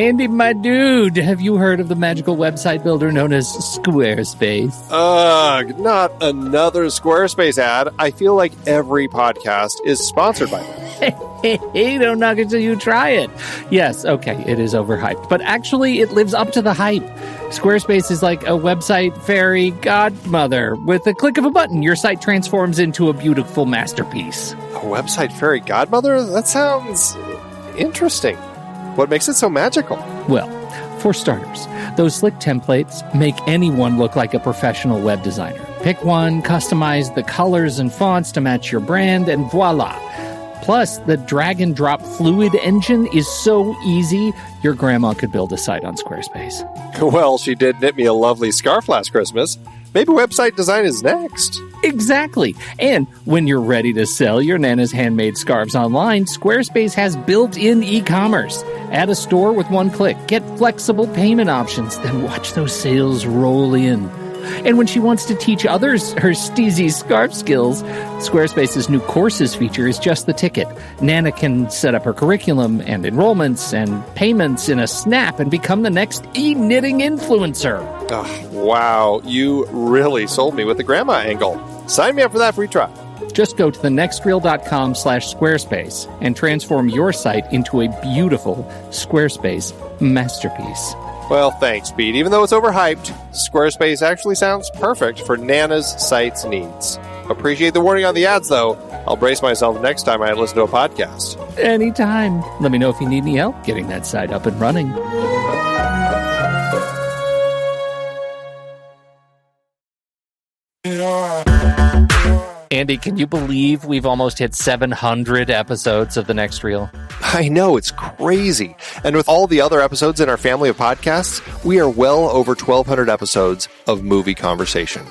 Andy, my dude, have you heard of the magical website builder known as Squarespace? Ugh, not another Squarespace ad. I feel like every podcast is sponsored by them. Hey, don't knock it till you try it. Yes, okay, it is overhyped, but actually it lives up to the hype. Squarespace is like a website fairy godmother. With a click of a button, your site transforms into a beautiful masterpiece. A website fairy godmother? That sounds interesting. What makes it so magical? Well, for starters, those slick templates make anyone look like a professional web designer. Pick one, customize the colors and fonts to match your brand, and voila. Plus, the drag-and-drop fluid engine is so easy, your grandma could build a site on Squarespace. Well, she did knit me a lovely scarf last Christmas. Maybe website design is next. Exactly. And when you're ready to sell your Nana's handmade scarves online, Squarespace has built-in e-commerce. Add a store with one click. Get flexible payment options. Then watch those sales roll in. And when she wants to teach others her steezy scarf skills, Squarespace's new courses feature is just the ticket. Nana can set up her curriculum and enrollments and payments in a snap and become the next e-knitting influencer. Oh, wow, you really sold me with the grandma angle. Sign me up for that free trial. Just go to thenextreel.com/Squarespace and transform your site into a beautiful Squarespace masterpiece. Well, thanks, Pete. Even though it's overhyped, Squarespace actually sounds perfect for Nana's site's needs. Appreciate the warning on the ads, though. I'll brace myself next time I listen to a podcast. Anytime. Let me know if you need any help getting that site up and running. Andy, can you believe we've almost hit 700 episodes of The Next Reel? I know, it's crazy. And with all the other episodes in our family of podcasts, we are well over 1,200 episodes of movie conversation.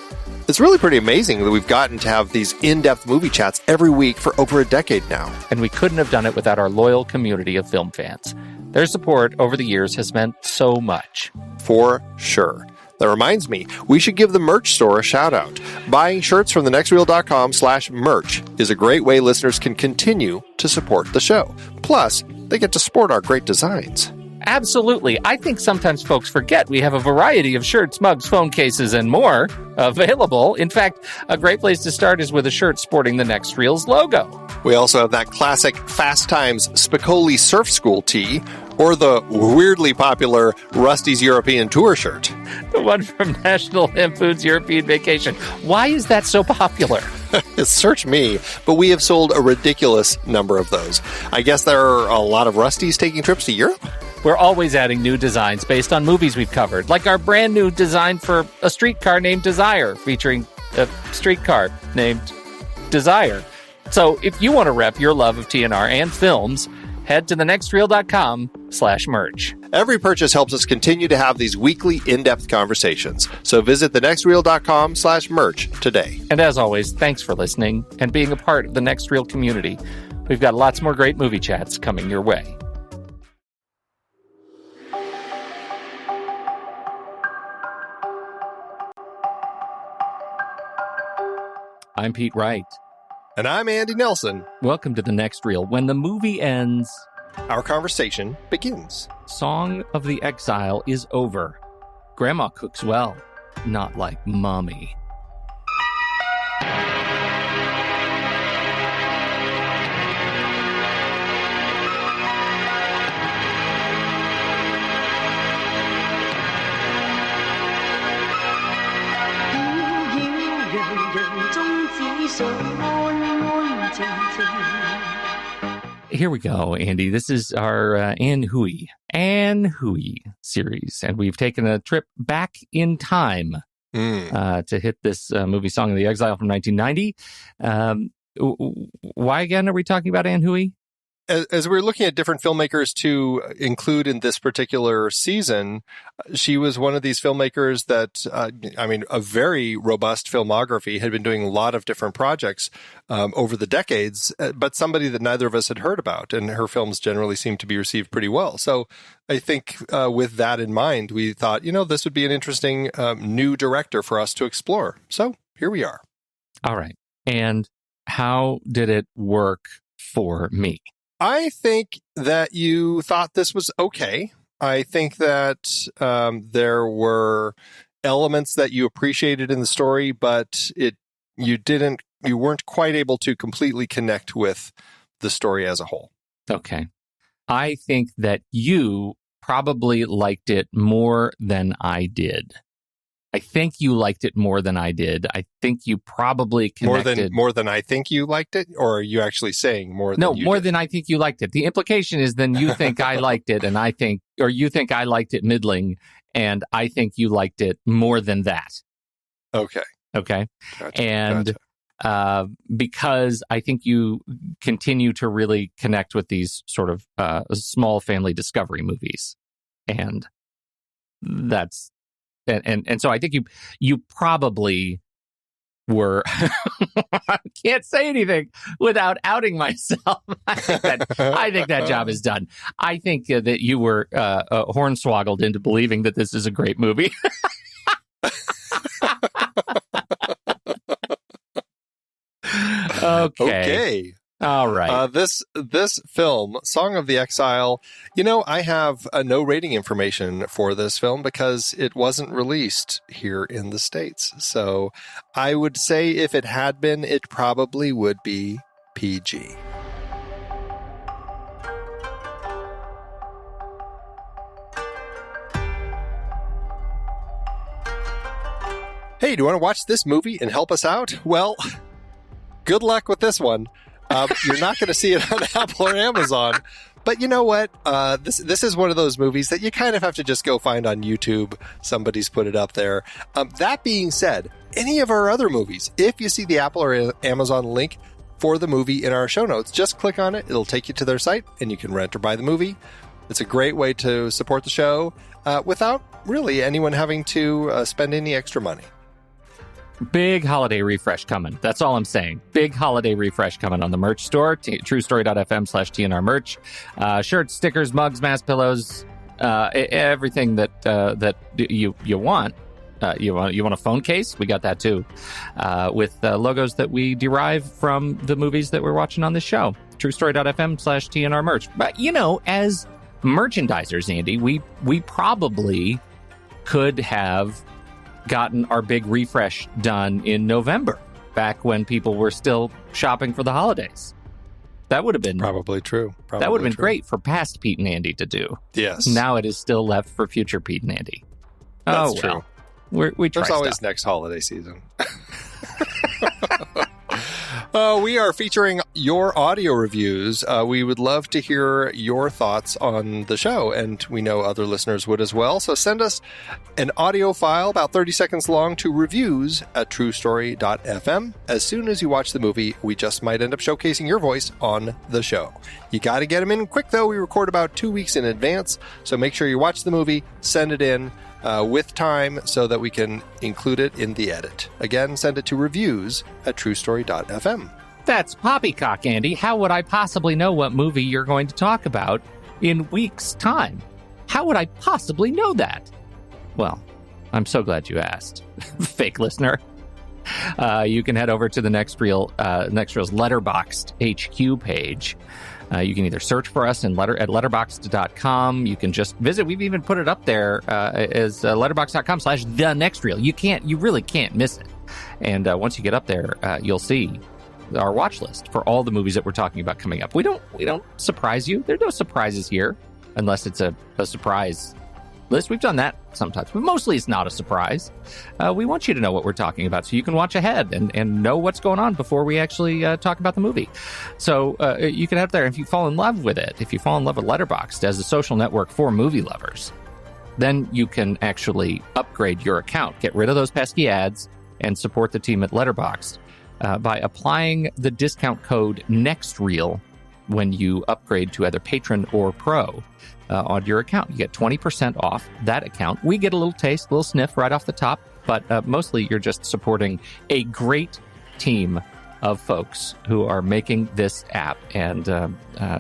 It's really pretty amazing that we've gotten to have these in-depth movie chats every week for over a decade now. And we couldn't have done it without our loyal community of film fans. Their support over the years has meant so much. For sure. That reminds me, we should give the merch store a shout out. Buying shirts from thenextreel.com/merch is a great way listeners can continue to support the show. Plus, they get to sport our great designs. Absolutely. I think sometimes folks forget we have a variety of shirts, mugs, phone cases, and more available. In fact, a great place to start is with a shirt sporting the Next Reel's logo. We also have that classic Fast Times Spicoli Surf School tee, or the weirdly popular Rusty's European Tour shirt. The one from National Lampoon's European Vacation. Why is that so popular? Search me, but we have sold a ridiculous number of those. I guess there are a lot of Rustys taking trips to Europe? We're always adding new designs based on movies we've covered, like our brand new design for a streetcar named Desire, featuring a streetcar named Desire. So if you want to rep your love of TNR and films, head to thenextreel.com/merch. Every purchase helps us continue to have these weekly in-depth conversations. So visit thenextreel.com/merch today. And as always, thanks for listening and being a part of the Next Reel community. We've got lots more great movie chats coming your way. I'm Pete Wright. And I'm Andy Nelson. Welcome to The Next Reel. When the movie ends, our conversation begins. Song of the Exile is over. Grandma cooks well, not like Mommy. Here we go, Andy. This is our Ann Hui series, and we've taken a trip back in time to hit this movie Song of the Exile from 1990. Why again are we talking about Ann Hui? As we're looking at different filmmakers to include in this particular season, she was one of these filmmakers that, a very robust filmography, had been doing a lot of different projects over the decades, but somebody that neither of us had heard about, and her films generally seem to be received pretty well. So I think with that in mind, we thought, this would be an interesting new director for us to explore. So here we are. All right. And how did it work for me? I think that you thought this was okay. I think that there were elements that you appreciated in the story, but you weren't quite able to completely connect with the story as a whole. Okay. I think that you probably liked it more than I did. I think you liked it more than I did. I think you probably connected... More than I think you liked it? Or are you actually saying more than you did? No, more than I think you liked it. The implication is then you think I liked it, and you think I liked it middling, and I think you liked it more than that. Okay. Okay? Gotcha. And because I think you continue to really connect with these sort of small family discovery movies. And that's... And so I think you probably were... I can't say anything without outing myself. I think that job is done. I think that you were hornswoggled into believing that this is a great movie. Okay. All right. This film, Song of the Exile, I have no rating information for this film because it wasn't released here in the States. So I would say if it had been, it probably would be PG. Hey, do you want to watch this movie and help us out? Well, good luck with this one. You're not going to see it on Apple or Amazon. But you know what? This is one of those movies that you kind of have to just go find on YouTube. Somebody's put it up there. That being said, any of our other movies, if you see the Apple or Amazon link for the movie in our show notes, just click on it. It'll take you to their site, and you can rent or buy the movie. It's a great way to support the show without really anyone having to spend any extra money. Big holiday refresh coming. That's all I'm saying. Big holiday refresh coming on the merch store. TrueStory.fm/TNR merch. Shirts, stickers, mugs, mask pillows, everything that you want. You want a phone case? We got that too. With logos that we derive from the movies that we're watching on this show. TrueStory.fm/TNR merch. But as merchandisers, Andy, we probably could have gotten our big refresh done in November, back when people were still shopping for the holidays. That would have been probably true. That would have been great for past Pete and Andy to do. Yes. Now it is still left for future Pete and Andy. That's true. We try. There's always stuff. Next holiday season. We are featuring your audio reviews. We would love to hear your thoughts on the show, and we know other listeners would as well. So send us an audio file about 30 seconds long to reviews@truestory.fm. As soon as you watch the movie, we just might end up showcasing your voice on the show. You got to get them in quick, though. We record about 2 weeks in advance, so make sure you watch the movie, send it in with time so that we can include it in the edit. Again, send it to reviews@truestory.fm. That's poppycock, Andy. How would I possibly know what movie you're going to talk about in weeks' time? How would I possibly know that? Well, I'm so glad you asked, fake listener. You can head over to the Next Reel's Letterboxd HQ page. You can either search for us at letterboxd.com. You can just visit. We've even put it up there as letterboxd.com/thenextreel. You really can't miss it. And once you get up there, you'll see our watch list for all the movies that we're talking about coming up. We don't surprise you. There are no surprises here, unless it's a surprise list. We've done that sometimes, but mostly it's not a surprise. We want you to know what we're talking about so you can watch ahead and know what's going on before we actually talk about the movie. So you can head up there. If you fall in love with it, if you fall in love with Letterboxd as a social network for movie lovers, then you can actually upgrade your account, get rid of those pesky ads, and support the team at Letterboxd by applying the discount code NEXTREEL when you upgrade to either Patron or Pro on your account. You get 20% off that account. We get a little taste, a little sniff right off the top, but mostly you're just supporting a great team of folks who are making this app and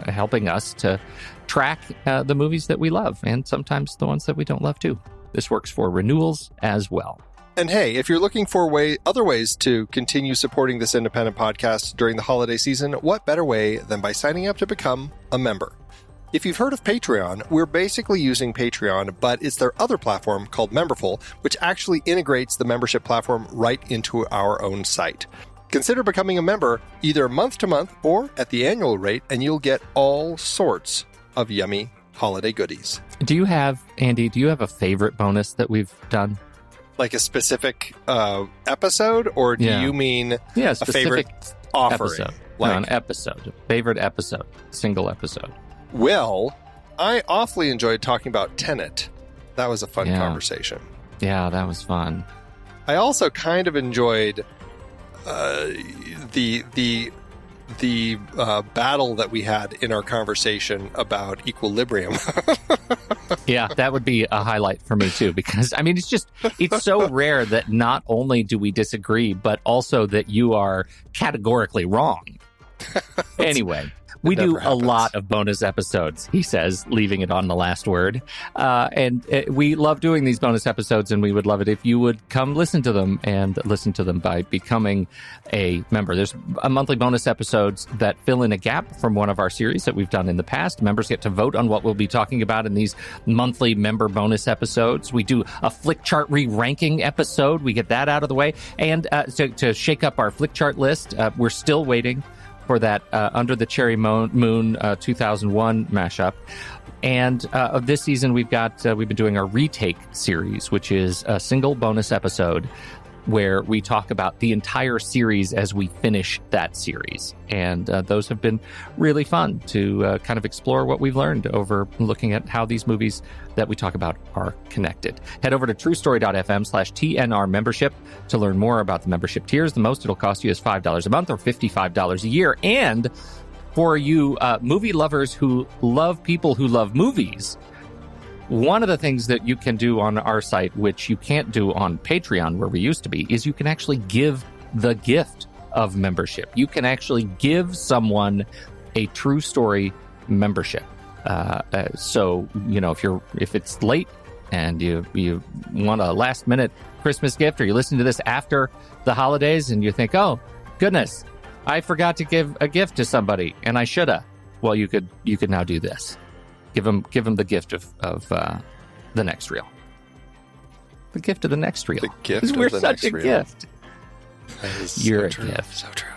helping us to track the movies that we love, and sometimes the ones that we don't love too. This works for renewals as well. And hey, if you're looking for other ways to continue supporting this independent podcast during the holiday season, what better way than by signing up to become a member? If you've heard of Patreon, we're basically using Patreon, but it's their other platform called Memberful, which actually integrates the membership platform right into our own site. Consider becoming a member either month to month or at the annual rate, and you'll get all sorts of yummy holiday goodies. Do you have, Andy, a favorite bonus that we've done? Like a specific episode, or do you mean a favorite offering? Episode. No, an episode. Favorite episode. Single episode. Well, I awfully enjoyed talking about Tenet. That was a fun conversation. Yeah, that was fun. I also kind of enjoyed the battle that we had in our conversation about equilibrium. Yeah, that would be a highlight for me too, because I mean, it's so rare that not only do we disagree, but also that you are categorically wrong. Anyway, we do a lot of bonus episodes, he says, leaving it on the last word. And we love doing these bonus episodes, and we would love it if you would come listen to them, and listen to them by becoming a member. There's a monthly bonus episodes that fill in a gap from one of our series that we've done in the past. Members get to vote on what we'll be talking about in these monthly member bonus episodes. We do a flick chart re-ranking episode. We get that out of the way. And to shake up our flick chart list, we're still waiting for that Under the Cherry Moon 2001 mashup. And this season, we've been doing our retake series, which is a single bonus episode where we talk about the entire series as we finish that series. And those have been really fun to kind of explore what we've learned over looking at how these movies that we talk about are connected. Head over to truestory.fm/TNR membership to learn more about the membership tiers. The most it'll cost you is $5 a month or $55 a year. And for you movie lovers who love people who love movies, one of the things that you can do on our site, which you can't do on Patreon, where we used to be, is you can actually give the gift of membership. You can actually give someone a True Story membership. So, you know, if it's late and you want a last minute Christmas gift, or you listen to this after the holidays and you think, oh, goodness, I forgot to give a gift to somebody and I shoulda. Well, you could now do this. Give them the gift of the next reel. The gift of the next reel. The gift of we're the such next a reel. gift. You're so a gift. So true.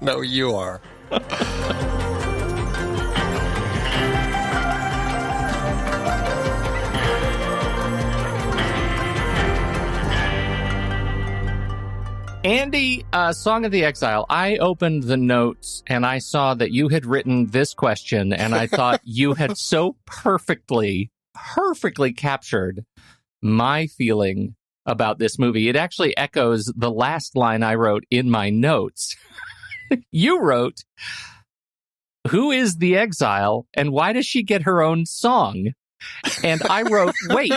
No, you are. Andy, Song of the Exile, I opened the notes and I saw that you had written this question, and I thought you had so perfectly captured my feeling about this movie. It actually echoes the last line I wrote in my notes. You wrote, "Who is the exile and why does she get her own song?" And I wrote, wait,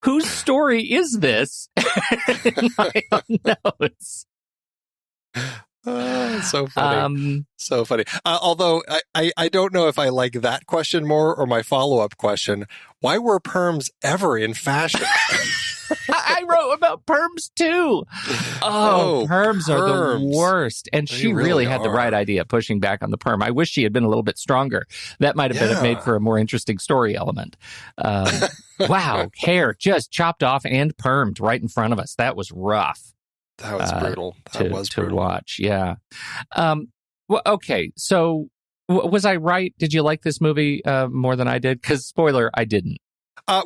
whose story is this? In my own notes. So funny. So funny. Although I don't know if I like that question more or my follow-up question. Why were perms ever in fashion? I wrote about perms too. Oh, perms are the worst. And she really had the right idea, pushing back on the perm. I wish she had been a little bit stronger. That might have been made for a more interesting story element. Wow, hair just chopped off and permed right in front of us. That was rough. That was brutal. That was brutal to watch. Yeah. Well, okay. So was I right? Did you like this movie more than I did? Because spoiler, I didn't.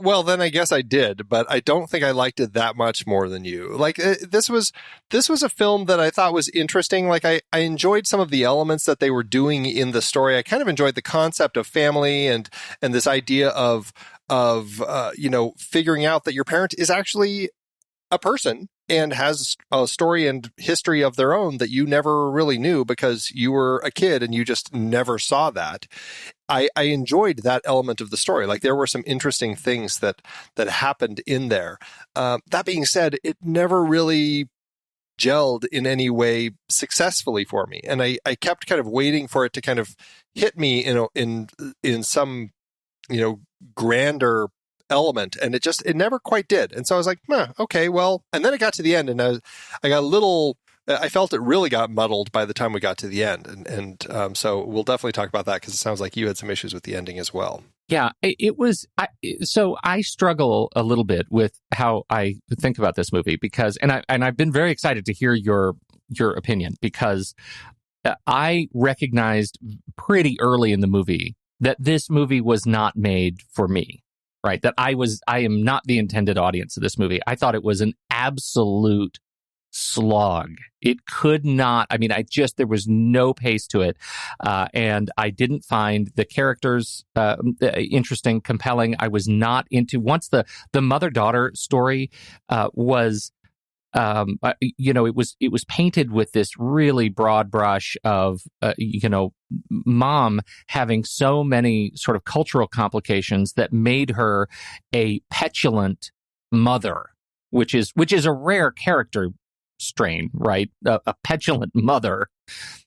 Well, then I guess I did, but I don't think I liked it that much more than you. Like this was a film that I thought was interesting. Like I enjoyed some of the elements that they were doing in the story. I kind of enjoyed the concept of family and this idea of figuring out that your parent is actually a person and has a story and history of their own that you never really knew because you were a kid and you just never saw that. I enjoyed that element of the story. Like there were some interesting things that happened in there. That being said, it never really gelled in any way successfully for me. And I kept kind of waiting for it to kind of hit me in some, grander element, and it never quite did. And so I was like, okay, well, and then it got to the end and I got a little I felt it really got muddled by the time we got to the end. And so we'll definitely talk about that because it sounds like you had some issues with the ending as well. Yeah, it was. So I struggle a little bit with how I think about this movie because, and I've been very excited to hear your opinion because I recognized pretty early in the movie that this movie was not made for me. Right, that I am not the intended audience of this movie. I thought it was an absolute slog. It could not, I mean, there was no pace to it. And I didn't find the characters interesting, compelling. I was not into, once the mother-daughter story was, it was painted with this really broad brush of, mom having so many sort of cultural complications that made her a petulant mother, which is a rare character strain, right? A petulant mother.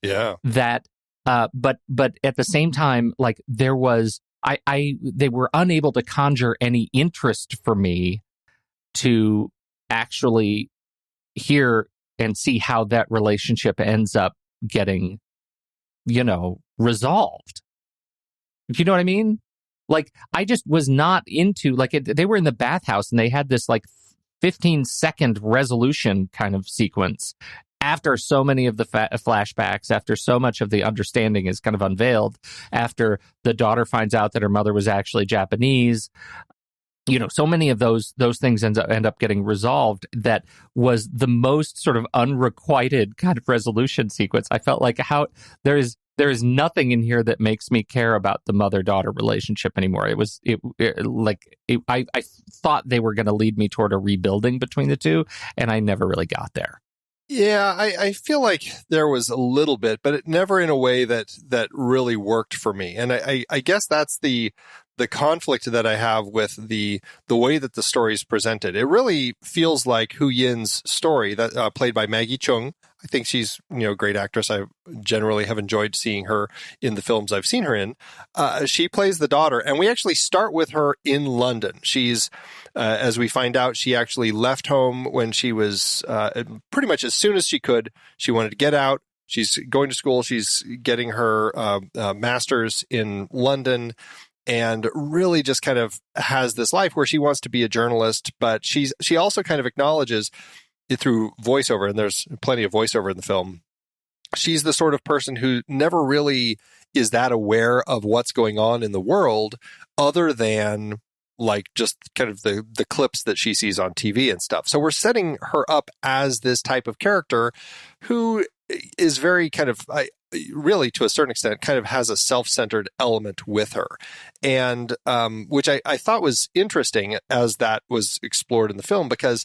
Yeah. That, but at the same time, like there was, they were unable to conjure any interest for me to actually hear and see how that relationship ends up getting, resolved. Do you know what I mean? Like, I just was not into, like, they were in the bathhouse and they had this, like, 15-second resolution kind of sequence after so many of the flashbacks, after so much of the understanding is kind of unveiled, after the daughter finds out that her mother was actually Japanese. So many of those things end up getting resolved. That was the most sort of unrequited kind of resolution sequence. I felt like there is nothing in here that makes me care about the mother-daughter relationship anymore. I thought they were going to lead me toward a rebuilding between the two, and I never really got there. Yeah, I feel like there was a little bit, but it never in a way that really worked for me. And I guess that's the conflict that I have with the way that the story is presented. It really feels like Hu Yin's story, that played by Maggie Cheung. I think she's a great actress. I generally have enjoyed seeing her in the films I've seen her in. She plays the daughter, and we actually start with her in London. She's, as we find out, she actually left home when she was pretty much as soon as she could. She wanted to get out. She's going to school. She's getting her master's in London. And really just kind of has this life where she wants to be a journalist, but she also kind of acknowledges it through voiceover, and there's plenty of voiceover in the film. She's the sort of person who never really is that aware of what's going on in the world other than like just kind of the clips that she sees on TV and stuff. So we're setting her up as this type of character who is very kind of, really to a certain extent, kind of has a self-centered element with her. And which I thought was interesting as that was explored in the film, because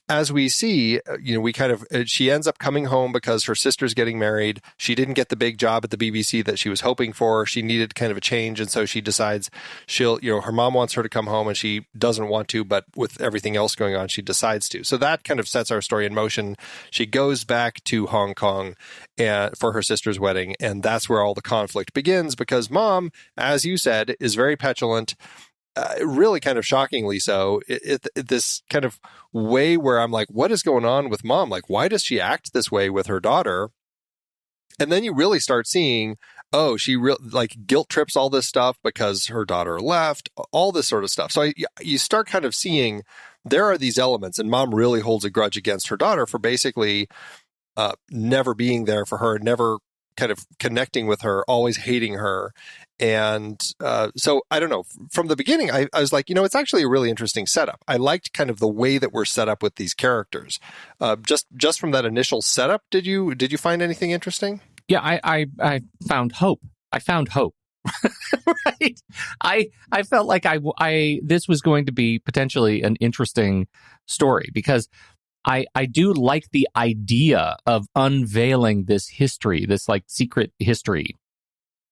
as we see, we kind of, she ends up coming home because her sister's getting married. She didn't get the big job at the BBC that she was hoping for. She needed kind of a change. And so she decides her mom wants her to come home and she doesn't want to, but with everything else going on, she decides to. So that kind of sets our story in motion. She goes back to Hong Kong for her sister's wedding. And that's where all the conflict begins, because mom, as you said, is very petulant. Really kind of shockingly so. This kind of way where I'm like, what is going on with mom? Like, why does she act this way with her daughter? And then you really start seeing, she guilt trips all this stuff because her daughter left, all this sort of stuff. So you start kind of seeing there are these elements, and mom really holds a grudge against her daughter for basically never being there for her, never kind of connecting with her, always hating her. And so I don't know, from the beginning, I was like, it's actually a really interesting setup. I liked kind of the way that we're set up with these characters. Just from that initial setup, did you find anything interesting? Yeah, I found hope. Right. I felt like this was going to be potentially an interesting story, because I do like the idea of unveiling this history, this like secret history.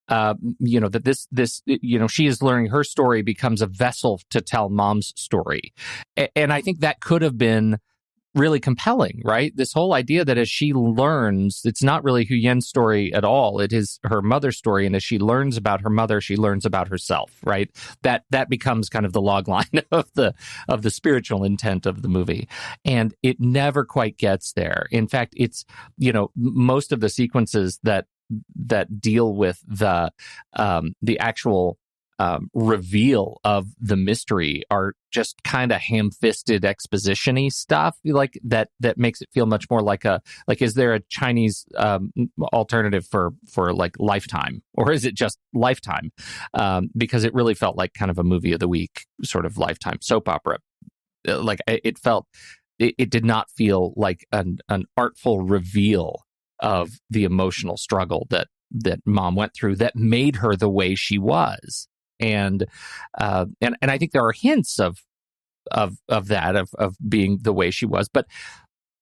That this she is learning her story becomes a vessel to tell mom's story. And I think that could have been really compelling, right? This whole idea that as she learns, it's not really Hu Yen's story at all. It is her mother's story. And as she learns about her mother, she learns about herself, right? That becomes kind of the log line of the spiritual intent of the movie. And it never quite gets there. In fact, it's, most of the sequences that deal with the actual reveal of the mystery are just kind of ham-fisted exposition-y stuff, like that makes it feel much more like is there a Chinese alternative for like Lifetime, or is it just Lifetime? Because it really felt like kind of a movie of the week sort of Lifetime soap opera. Like it did not feel like an artful reveal of the emotional struggle that Mom went through that made her the way she was. And I think there are hints of that of being the way she was, but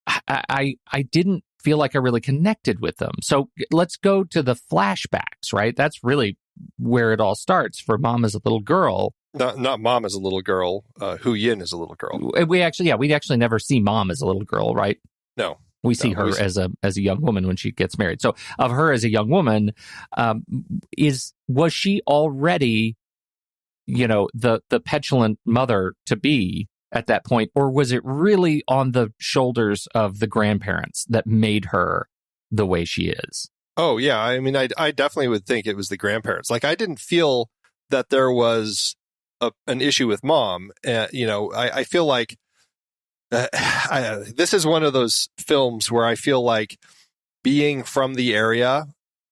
I didn't feel like I really connected with them. So let's go to the flashbacks, right? That's really where it all starts for Mom as a little girl. Not Mom as a little girl. Hu Yin as a little girl. We actually never see Mom as a little girl, right? No. We see her as a young woman when she gets married. So of her as a young woman, was she already, the petulant mother to be at that point, or was it really on the shoulders of the grandparents that made her the way she is? Oh yeah, I mean, I definitely would think it was the grandparents. Like, I didn't feel that there was an issue with Mom. I feel like this is one of those films where I feel like being from the area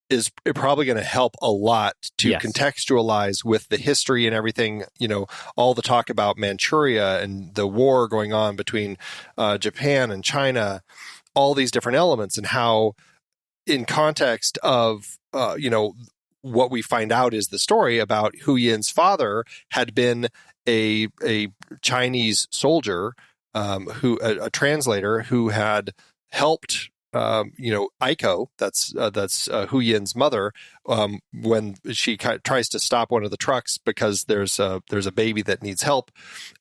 is probably going to help a lot to contextualize with the history and everything, all the talk about Manchuria and the war going on between Japan and China, all these different elements, and how in context of, what we find out is the story about Hu Yin's father had been a Chinese soldier, a translator who had helped Aiko, that's Hu Yin's mother, when she tries to stop one of the trucks because there's a baby that needs help,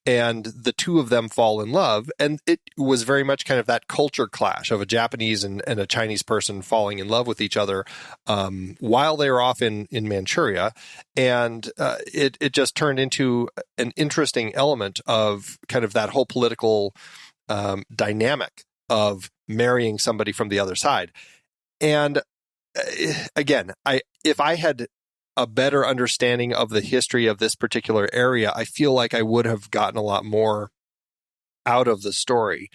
and the two of them fall in love, and it was very much kind of that culture clash of a Japanese and a Chinese person falling in love with each other while they were off in Manchuria, and it just turned into an interesting element of kind of that whole political dynamic of marrying somebody from the other side. And again, if I had a better understanding of the history of this particular area, I feel like I would have gotten a lot more out of the story.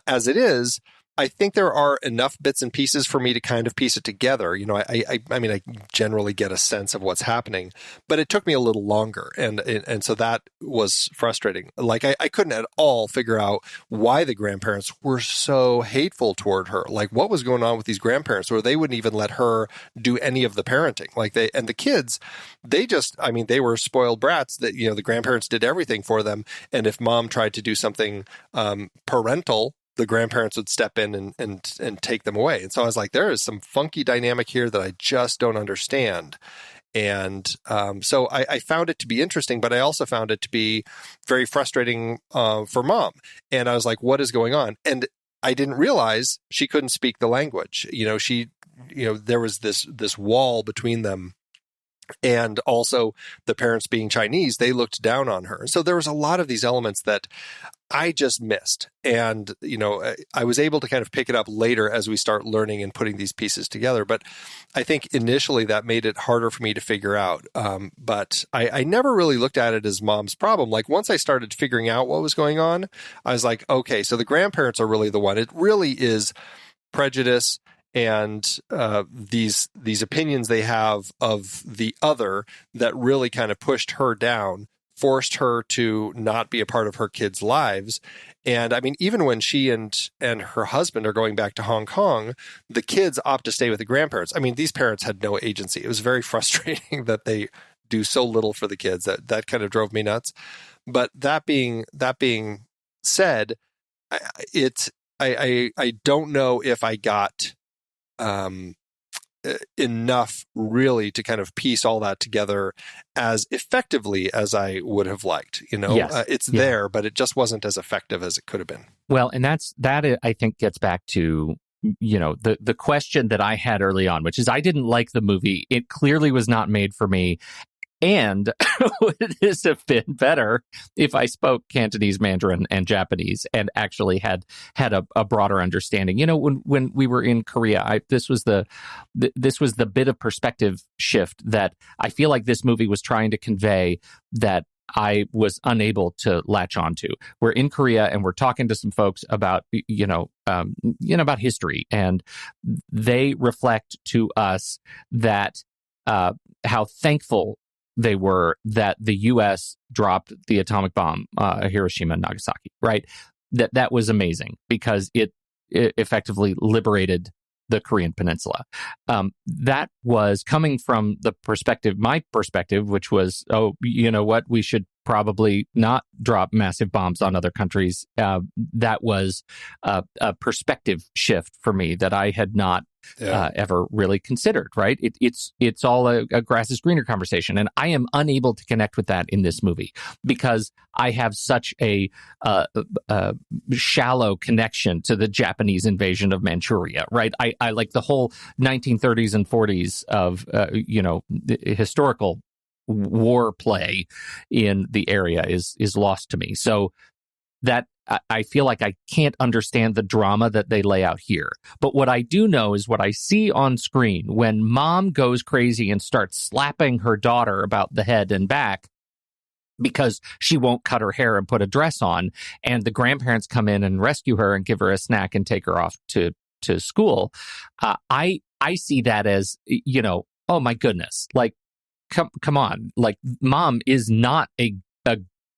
As it is, I think there are enough bits and pieces for me to kind of piece it together. I mean, I generally get a sense of what's happening, but it took me a little longer. And so that was frustrating. Like, I couldn't at all figure out why the grandparents were so hateful toward her. Like, what was going on with these grandparents where they wouldn't even let her do any of the parenting? And the kids, they were spoiled brats that, the grandparents did everything for them. And if Mom tried to do something parental, the grandparents would step in and take them away. And so I was like, there is some funky dynamic here that I just don't understand. And so I found it to be interesting, but I also found it to be very frustrating for Mom. And I was like, what is going on? And I didn't realize she couldn't speak the language. There was this wall between them. And also the parents being Chinese, they looked down on her. So there was a lot of these elements that I just missed. And, I was able to kind of pick it up later as we start learning and putting these pieces together. But I think initially that made it harder for me to figure out. But I never really looked at it as Mom's problem. Like, once I started figuring out what was going on, I was like, okay, so the grandparents are really the one. It really is prejudice and these opinions they have of the other that really kind of pushed her down, forced her to not be a part of her kids' lives. And I mean, even when she and her husband are going back to Hong Kong, the kids opt to stay with the grandparents. I mean, these parents had no agency. It was very frustrating that they do so little for the kids. That kind of drove me nuts. But that being said, I don't know if I got enough really to kind of piece all that together as effectively as I would have liked. Yes. It's there, but it just wasn't as effective as it could have been. Well, and that I think gets back to, the question that I had early on, which is I didn't like the movie. It clearly was not made for me. And would this have been better if I spoke Cantonese, Mandarin, and Japanese and actually had a broader understanding? When we were in Korea, this was the bit of perspective shift that I feel like this movie was trying to convey that I was unable to latch onto. We're in Korea and we're talking to some folks about about history, and they reflect to us that how thankful they were that the U.S. dropped the atomic bomb, Hiroshima and Nagasaki, right? That was amazing because it effectively liberated the Korean Peninsula. That was coming from my perspective, which was, oh, you know what? We should probably not drop massive bombs on other countries. That was a perspective shift for me that I had not ever really considered, right? It's all a grass is greener conversation. And I am unable to connect with that in this movie because I have such a shallow connection to the Japanese invasion of Manchuria, right? I like the whole 1930s and 40s of, the historical war play in the area is lost to me. So that I feel like I can't understand the drama that they lay out here. But what I do know is what I see on screen when mom goes crazy and starts slapping her daughter about the head and back because she won't cut her hair and put a dress on, and the grandparents come in and rescue her and give her a snack and take her off to school. I see that as, oh my goodness, like, come on, like mom is not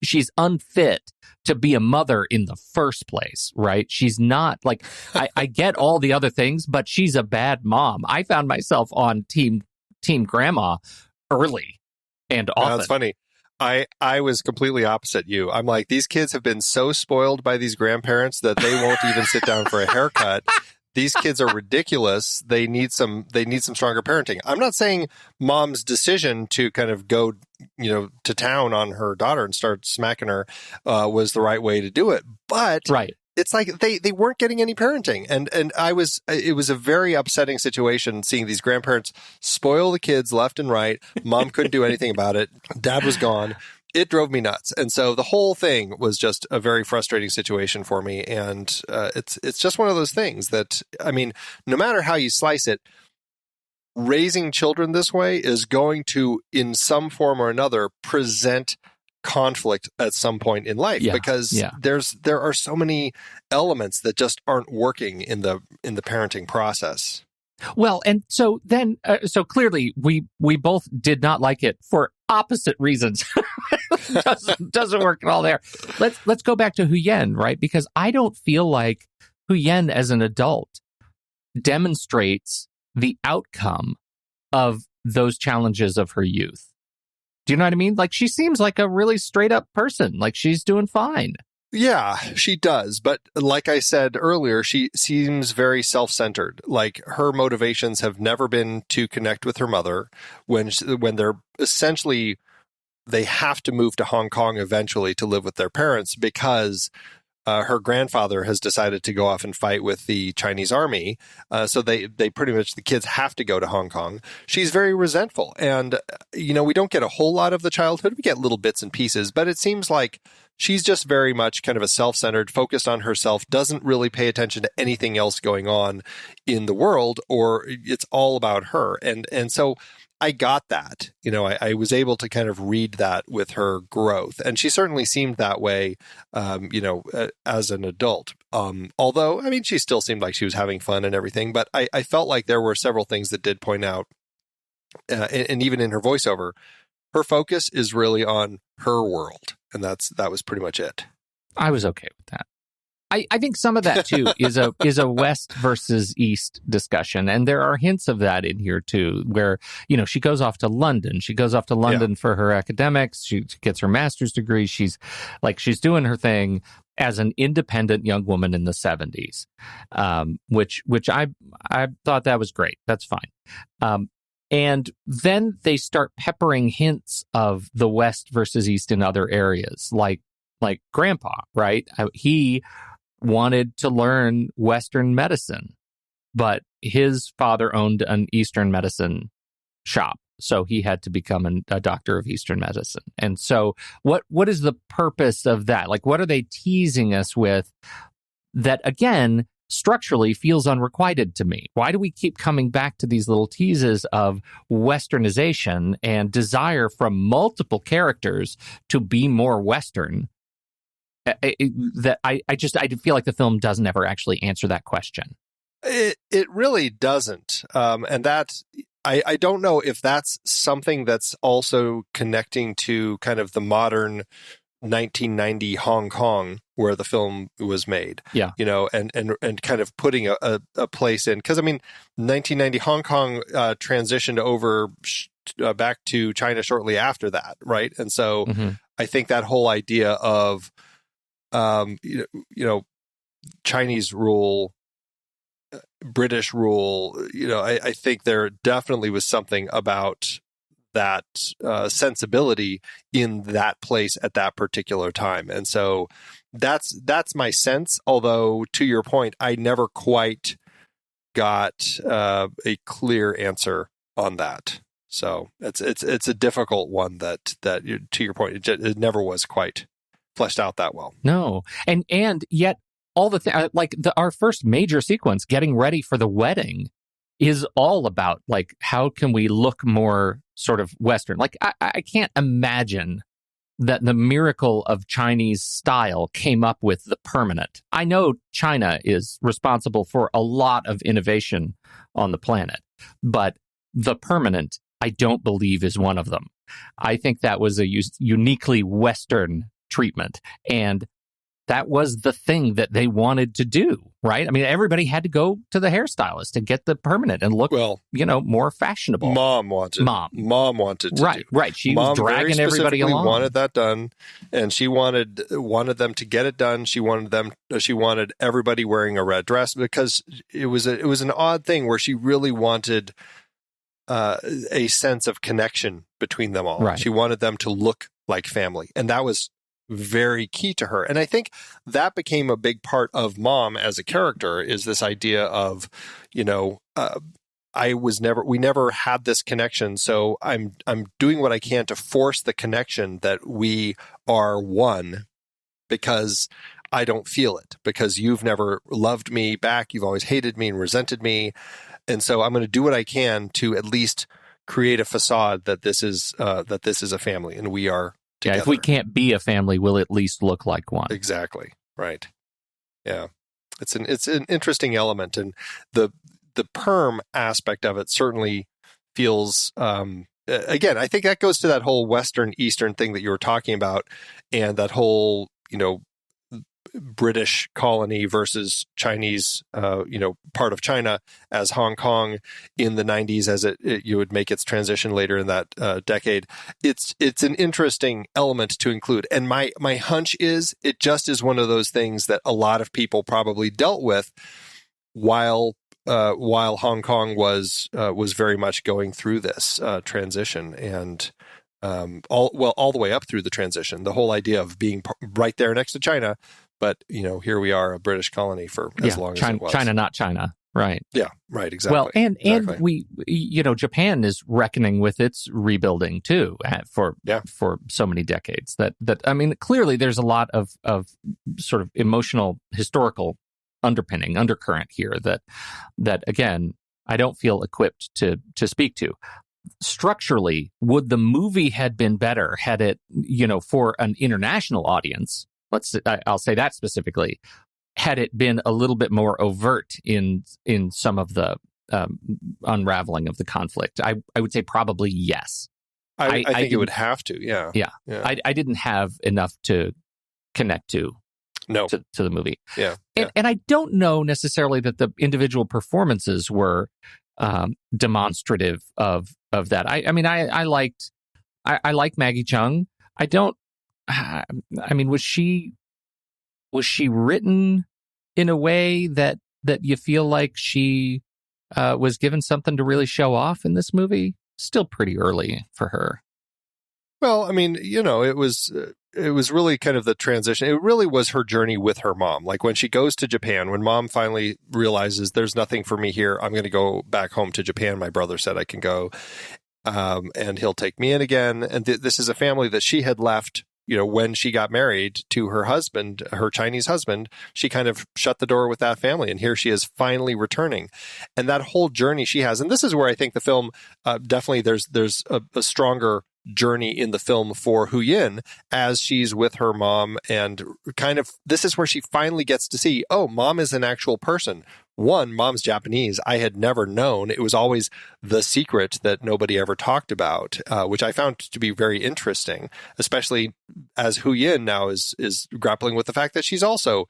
she's unfit to be a mother in the first place, right? She's not like, I get all the other things, but she's a bad mom. I found myself on team grandma early and often. That's funny. I was completely opposite you. I'm like, these kids have been so spoiled by these grandparents that they won't even sit down for a haircut. These kids are ridiculous. They need some stronger parenting. I'm not saying mom's decision to kind of go, to town on her daughter and start smacking her was the right way to do it. But right. It's like they weren't getting any parenting. And it was a very upsetting situation seeing these grandparents spoil the kids left and right. Mom couldn't do anything about it. Dad was gone. It drove me nuts. And so the whole thing was just a very frustrating situation for me. And it's just one of those things that, I mean, no matter how you slice it, raising children this way is going to, in some form or another, present conflict at some point in life because there are so many elements that just aren't working in the parenting process. Well, and so then, so clearly we both did not like it for opposite reasons. doesn't work at all there. Let's go back to Huyen, right? Because I don't feel like Huyen as an adult demonstrates the outcome of those challenges of her youth. Do you know what I mean? Like, she seems like a really straight up person. Like, she's doing fine. Yeah, she does. But like I said earlier, she seems very self-centered. Like, her motivations have never been to connect with her mother when they're essentially, they have to move to Hong Kong eventually to live with their parents because her grandfather has decided to go off and fight with the Chinese army. So they pretty much, the kids have to go to Hong Kong. She's very resentful. And, we don't get a whole lot of the childhood. We get little bits and pieces, but it seems like she's just very much kind of a self-centered, focused on herself, doesn't really pay attention to anything else going on in the world, or it's all about her. And so I got that. I was able to kind of read that with her growth. And she certainly seemed that way, as an adult. Although, I mean, she still seemed like she was having fun and everything. But I felt like there were several things that did point out, and even in her voiceover, her focus is really on her world. And that was pretty much it. I was okay with that. I think some of that too is a West versus East discussion, and there are hints of that in here too, where she goes off to London. She goes off to London for her academics. She gets her master's degree. She's doing her thing as an independent young woman in the 70s, which I thought that was great. That's fine. And then they start peppering hints of the West versus East in other areas, like Grandpa, right? He wanted to learn Western medicine, but his father owned an Eastern medicine shop, so he had to become a doctor of Eastern medicine. And so what is the purpose of that? Like, what are they teasing us with that, again, structurally feels unrequited to me? Why do we keep coming back to these little teases of Westernization and desire from multiple characters to be more Western? I feel like the film doesn't ever actually answer that question. It really doesn't. And that, I don't know if that's something that's also connecting to kind of the modern 1990 Hong Kong where the film was made. Yeah. And kind of putting a place in. Because, 1990 Hong Kong transitioned over back to China shortly after that, right? And so I think that whole idea of Chinese rule, British rule, I think there definitely was something about that sensibility in that place at that particular time. And so that's my sense. Although, to your point, I never quite got a clear answer on that. So it's a difficult one that to your point, it never was quite fleshed out that well. No. And yet all the our first major sequence, getting ready for the wedding, is all about how can we look more sort of Western. I can't imagine that the miracle of Chinese style came up with the permanent. I know China is responsible for a lot of innovation on the planet, but the permanent, I don't believe, is one of them. I think that was a uniquely Western treatment, and that was the thing that they wanted to do, right? Everybody had to go to the hairstylist to get the permanent and look, more fashionable. Mom wanted to right, do. Right. She Mom was dragging everybody along. Wanted that done, and she wanted them to get it done. She wanted everybody wearing a red dress because it was an odd thing where she really wanted a sense of connection between them all. Right. She wanted them to look like family, and that was very key to her. And I think that became a big part of Mom as a character, is this idea of, we never had this connection. So I'm doing what I can to force the connection that we are one, because I don't feel it, because you've never loved me back. You've always hated me and resented me. And so I'm going to do what I can to at least create a facade that this is a family and we are together. Yeah, if we can't be a family, we'll at least look like one. Exactly. Right. Yeah. It's an interesting element, and the perm aspect of it certainly feels again, I think that goes to that whole Western Eastern thing that you were talking about, and that whole, British colony versus Chinese, part of China as Hong Kong in the 90s, as you would make its transition later in that decade. It's an interesting element to include. And my hunch is it just is one of those things that a lot of people probably dealt with while Hong Kong was very much going through this transition, and all the way up through the transition, the whole idea of being right there next to China. But, here we are, a British colony for as long as it was. China, not China. Right. Yeah, right. Exactly. Well, and we, Japan is reckoning with its rebuilding too for so many decades that clearly there's a lot of sort of emotional, historical undercurrent here that again, I don't feel equipped to speak to. Structurally, would the movie had been better had it, for an international audience? I'll say that specifically. Had it been a little bit more overt in some of the unraveling of the conflict, I would say probably yes. I think it would have to. Yeah. I didn't have enough to connect to. No. to the movie. Yeah. And I don't know necessarily that the individual performances were demonstrative of that. I mean, I liked Maggie Cheung. Was she written in a way that you feel like she was given something to really show off in this movie? Still pretty early for her. Well, I mean, it was really kind of the transition. It really was her journey with her mom. Like when she goes to Japan, when mom finally realizes there's nothing for me here, I'm going to go back home to Japan. My brother said I can go, and he'll take me in again. And this is a family that she had left. When she got married to her husband, her Chinese husband, she kind of shut the door with that family. And here she is finally returning. And that whole journey she has. And this is where I think the film definitely there's a stronger journey in the film for Hu Yin as she's with her mom. And kind of this is where she finally gets to see, oh, mom is an actual person. One, mom's Japanese. I had never known. It was always the secret that nobody ever talked about, which I found to be very interesting, especially as Hu Yin now is grappling with the fact that she's also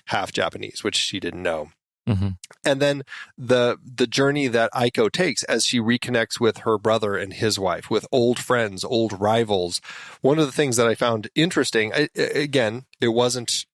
half Japanese, which she didn't know. Mm-hmm. And then the journey that Aiko takes as she reconnects with her brother and his wife, with old friends, old rivals. One of the things that I found interesting, again, it wasn't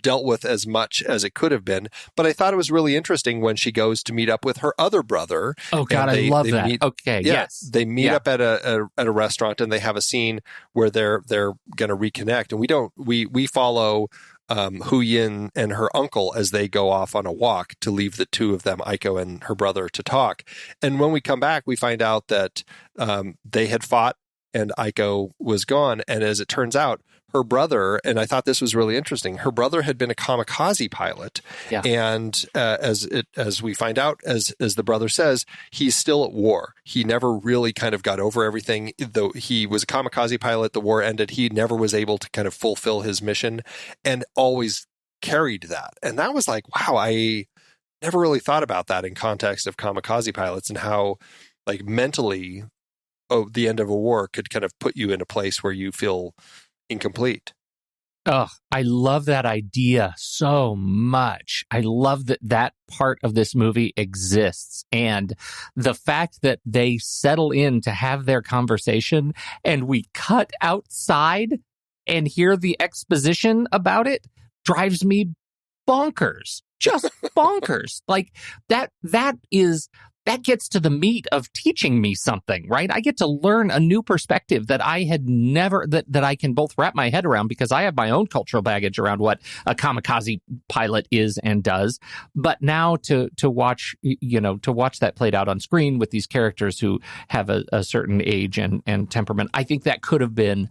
dealt with as much as it could have been, but I thought it was really interesting when she goes to meet up with her other brother. Oh God, I love that. Meet, okay, yes, they meet up at a restaurant and they have a scene where they're going to reconnect, and we follow Hu Yin and her uncle as they go off on a walk to leave the two of them, Aiko and her brother, to talk. And when we come back, we find out that they had fought and Aiko was gone. And as it turns out, her brother, and I thought this was really interesting, her brother had been a kamikaze pilot. Yeah. And as we find out, as the brother says, he's still at war. He never really kind of got over everything. Though he was a kamikaze pilot, the war ended. He never was able to kind of fulfill his mission and always carried that. And that was like, wow, I never really thought about that in context of kamikaze pilots and how like mentally, the end of a war could kind of put you in a place where you feel incomplete. Oh, I love that idea so much. I love that part of this movie exists. And the fact that they settle in to have their conversation and we cut outside and hear the exposition about it drives me bonkers. Just bonkers. Like that gets to the meat of teaching me something, right? I get to learn a new perspective that I had never, that I can both wrap my head around because I have my own cultural baggage around what a kamikaze pilot is and does. But now to watch that played out on screen with these characters who have a certain age and temperament, I think that could have been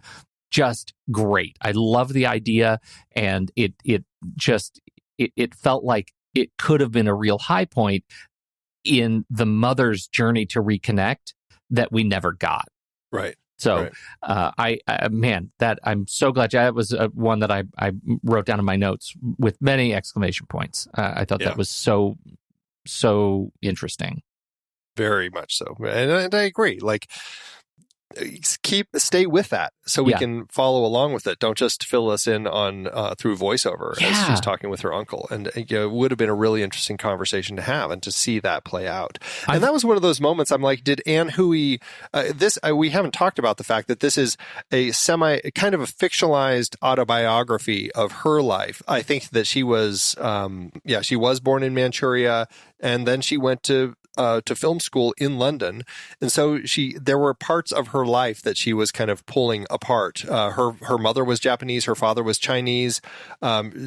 just great. I love the idea, and it felt like it could have been a real high point in the mother's journey to reconnect that we never got. Right. So, right. I'm so glad. That was one that I wrote down in my notes with many exclamation points. I thought that was so interesting. Very much so. And I agree. Like, stay with that so we can follow along with it. Don't just fill us in on through voiceover as she's talking with her uncle. And it would have been a really interesting conversation to have and to see that play out. And that was one of those moments I'm like, did Ann Hui, we haven't talked about the fact that this is a kind of a fictionalized autobiography of her life. I think that she was, she was born in Manchuria, and then she went to film school in London. And so there were parts of her life that she was kind of pulling apart. Her mother was Japanese. Her father was Chinese.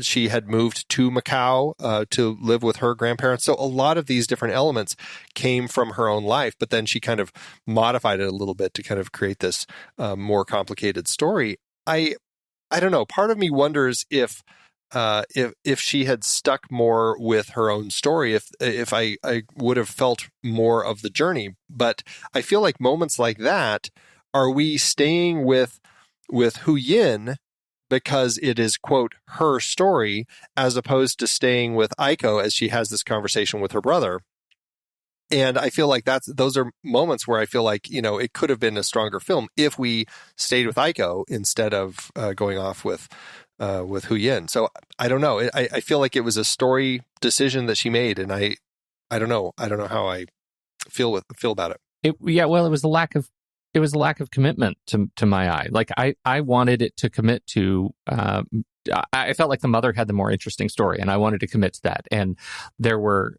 She had moved to Macau to live with her grandparents. So a lot of these different elements came from her own life, but then she kind of modified it a little bit to kind of create this more complicated story. I don't know. Part of me wonders if she had stuck more with her own story, if I would have felt more of the journey. But I feel like moments like that, are we staying with Hu Yin because it is, quote, her story, as opposed to staying with Aiko as she has this conversation with her brother? And I feel like those are moments where I feel like, it could have been a stronger film if we stayed with Aiko instead of going off with with Hu Yin. So I don't know. I feel like it was a story decision that she made, and I don't know. I don't know how I feel about it. It was a lack of commitment to my eye. Like I wanted it to commit to. I felt like the mother had the more interesting story, and I wanted to commit to that. And there were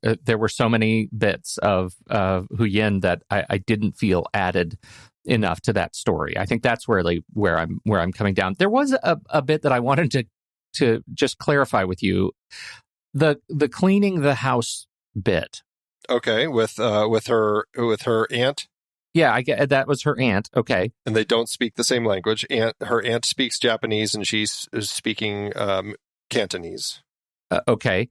so many bits of Hu Yin that I didn't feel added enough to that story. I think that's where I'm coming down. There was a bit that I wanted to just clarify with you, the cleaning the house bit. Okay, with her aunt. Yeah, I get that was her aunt. Okay, and they don't speak the same language. Her aunt speaks Japanese, and she's speaking Cantonese. Okay,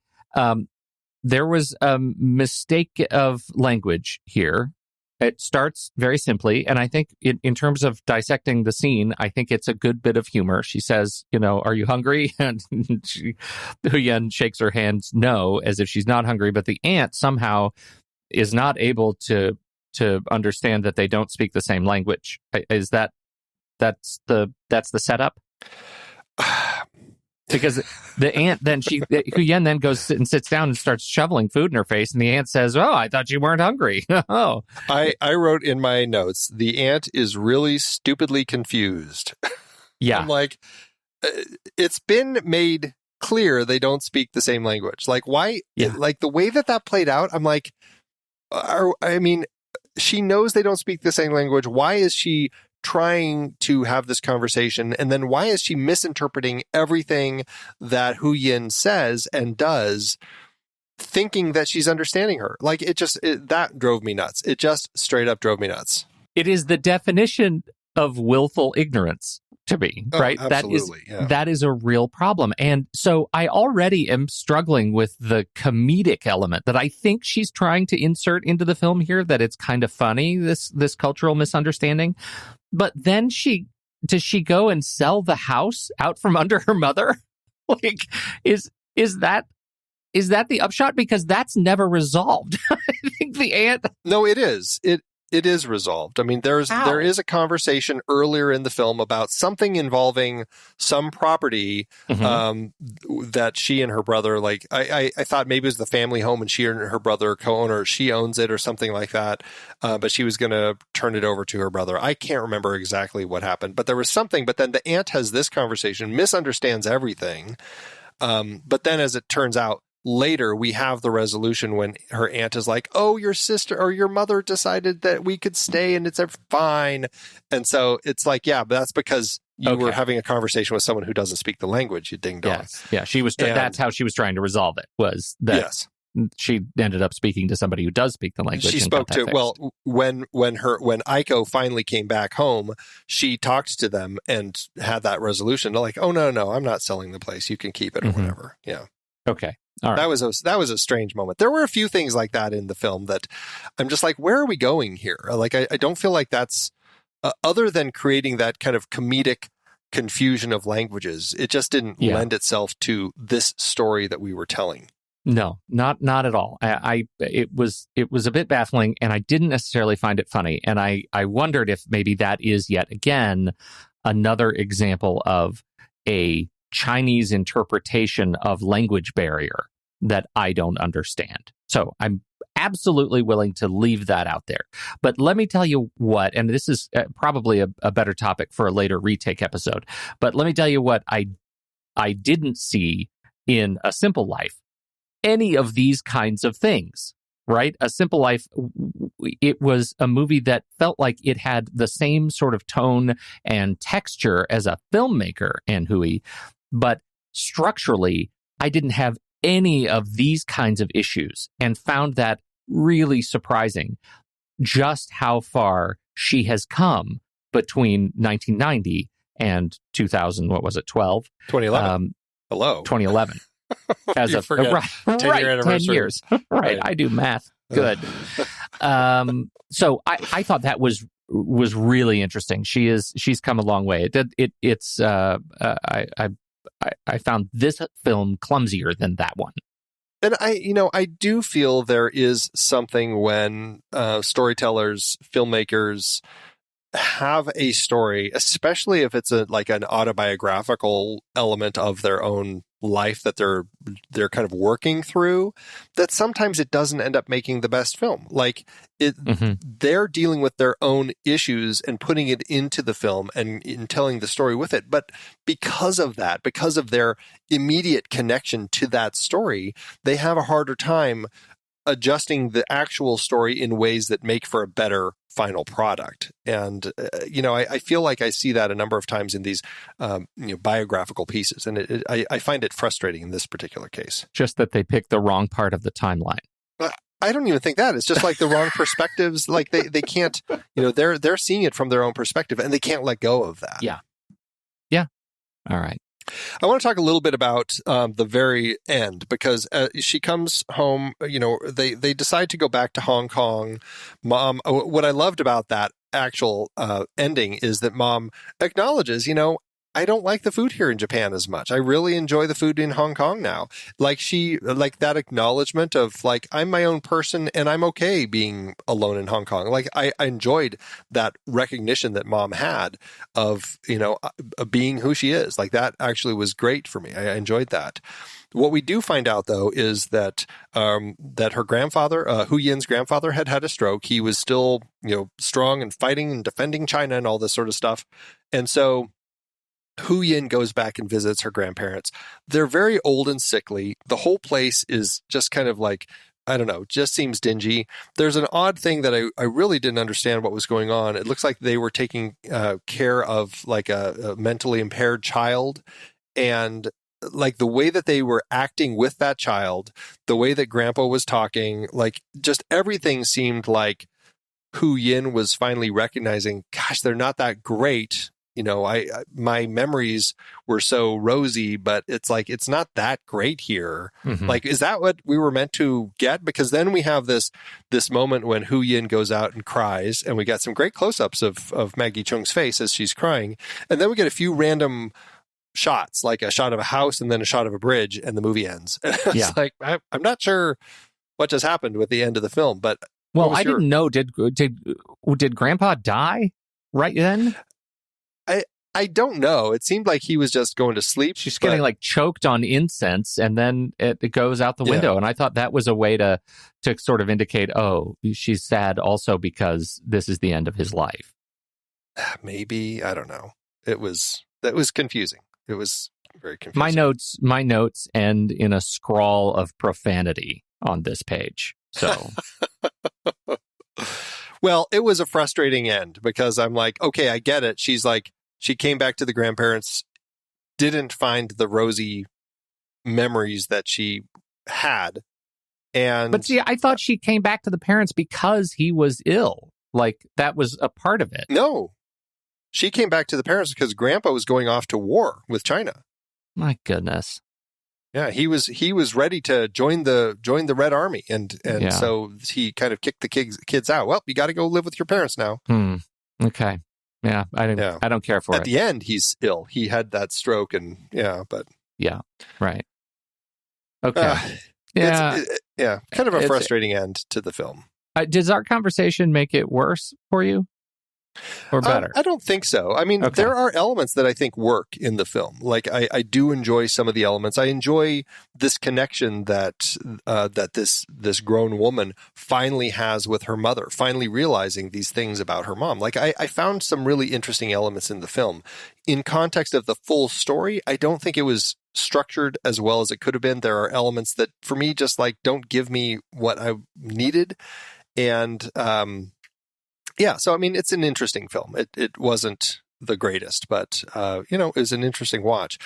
there was a mistake of language here. It starts very simply, and I think in terms of dissecting the scene, I think it's a good bit of humor. She says, "Are you hungry?" And Hu Yin shakes her hands no, as if she's not hungry. But the aunt somehow is not able to understand that they don't speak the same language. Is that's the setup? Because the aunt Hu Yin then goes and sits down and starts shoveling food in her face, and the aunt says, "Oh, I thought you weren't hungry." Oh, I wrote in my notes, the aunt is really stupidly confused. Yeah, I'm like, it's been made clear they don't speak the same language. Like, why? Yeah. Like the way that played out, I'm like, she knows they don't speak the same language. Why is she trying to have this conversation? And then why is she misinterpreting everything that Hu Yin says and does, thinking that she's understanding her? Like, that drove me nuts. It just straight up drove me nuts. It is the definition of willful ignorance to me, right? Absolutely, that is a real problem. And so I already am struggling with the comedic element that I think she's trying to insert into the film here, that it's kind of funny, this cultural misunderstanding. But then does she go and sell the house out from under her mother? Like, is that the upshot? Because that's never resolved. I think the aunt. No, it is. It is resolved. I mean, there is a conversation earlier in the film about something involving some property that she and her brother, like, I thought maybe it was the family home and she and her brother co-owner, she owns it or something like that. But she was going to turn it over to her brother. I can't remember exactly what happened, but there was something. But then the aunt has this conversation, misunderstands everything. But then as it turns out, later, we have the resolution when her aunt is like, "Oh, your sister or your mother decided that we could stay and it's fine." And so it's like, yeah, but that's because you were having a conversation with someone who doesn't speak the language, you ding dong. Yes. Yeah, she was. That's how she was trying to resolve it. Was that? Yes. She ended up speaking to somebody who does speak the language. She spoke to when Aiko finally came back home, she talked to them and had that resolution. They're like, "Oh no, I'm not selling the place. You can keep it or whatever." Yeah. Okay. All right. That was a strange moment. There were a few things like that in the film that I'm just like, where are we going here? Like, I don't feel like that's other than creating that kind of comedic confusion of languages. It just didn't lend itself to this story that we were telling. No, not at all. It was a bit baffling, and I didn't necessarily find it funny. And I wondered if maybe that is yet again another example of a Chinese interpretation of language barrier that I don't understand. So I'm absolutely willing to leave that out there. But let me tell you what, and this is probably a better topic for a later retake episode, but let me tell you what I didn't see in A Simple Life. Any of these kinds of things, right? A Simple Life, it was a movie that felt like it had the same sort of tone and texture as a filmmaker, Ann Hui, but structurally, I didn't have any of these kinds of issues and found that really surprising, just how far she has come between 1990 and 2000, what was it, 12? 2011. Hello. 2011. As of 10 years. Right. I do math. Good. So I thought that was really interesting. She's come a long way. I found this film clumsier than that one. And I do feel there is something when storytellers, filmmakers have a story, especially if it's like an autobiographical element of their own life that they're kind of working through, that sometimes it doesn't end up making the best film. Like they're dealing with their own issues and putting it into the film and in telling the story with it. But because of that, because of their immediate connection to that story, they have a harder time adjusting the actual story in ways that make for a better final product. And, I feel like I see that a number of times in these, biographical pieces. And I find it frustrating in this particular case. Just that they picked the wrong part of the timeline. I don't even think that. It's just like the wrong perspectives. Like they can't, they're seeing it from their own perspective and they can't let go of that. Yeah. Yeah. All right. I want to talk a little bit about the very end, because she comes home, they decide to go back to Hong Kong. Mom, what I loved about that actual ending is that Mom acknowledges, I don't like the food here in Japan as much. I really enjoy the food in Hong Kong now. Like that acknowledgement of like, I'm my own person and I'm okay being alone in Hong Kong. Like I enjoyed that recognition that Mom had of, being who she is. Like that actually was great for me. I enjoyed that. What we do find out, though, is that her grandfather, Hu Yin's grandfather, had a stroke. He was still, strong and fighting and defending China and all this sort of stuff. And so Hu Yin goes back and visits her grandparents. They're very old and sickly. The whole place is just kind of like, I don't know, just seems dingy. There's an odd thing that I really didn't understand what was going on. It looks like they were taking care of like a mentally impaired child. And like the way that they were acting with that child, the way that Grandpa was talking, like just everything seemed like Hu Yin was finally recognizing, gosh, they're not that great. My memories were so rosy, but it's like, it's not that great here. Mm-hmm. Like, is that what we were meant to get? Because then we have this moment when Hu Yin goes out and cries, and we got some great close-ups of Maggie Cheung's face as she's crying. And then we get a few random shots, like a shot of a house and then a shot of a bridge, and the movie ends. It's like, I'm not sure what just happened with the end of the film, but didn't know, did Grandpa die right then? I don't know. It seemed like he was just going to sleep. She's getting like choked on incense, and then it goes out the window. And I thought that was a way to sort of indicate, oh, she's sad also because this is the end of his life. Maybe, I don't know. That was confusing. It was very confusing. My notes end in a scrawl of profanity on this page. So, well, it was a frustrating end because I'm like, okay, I get it. She's like, she came back to the grandparents, didn't find the rosy memories that she had. But see, I thought she came back to the parents because he was ill. Like, that was a part of it. No. She came back to the parents because Grandpa was going off to war with China. My goodness. Yeah, he was ready to join the Red Army, and so he kind of kicked the kids out. Well, you got to go live with your parents now. Okay. Yeah, I don't care for it. At the end, he's ill. He had that stroke, and right. Okay. Kind of a frustrating end to the film. Does our conversation make it worse for you? Or better? I don't think so. I mean, There are elements that I think work in the film. Like, I do enjoy some of the elements. I enjoy this connection that this grown woman finally has with her mother, finally realizing these things about her mom. Like, I found some really interesting elements in the film. In context of the full story, I don't think it was structured as well as it could have been. There are elements that, for me, just like don't give me what I needed. And so, I mean, it's an interesting film. It wasn't the greatest, but, it was an interesting watch.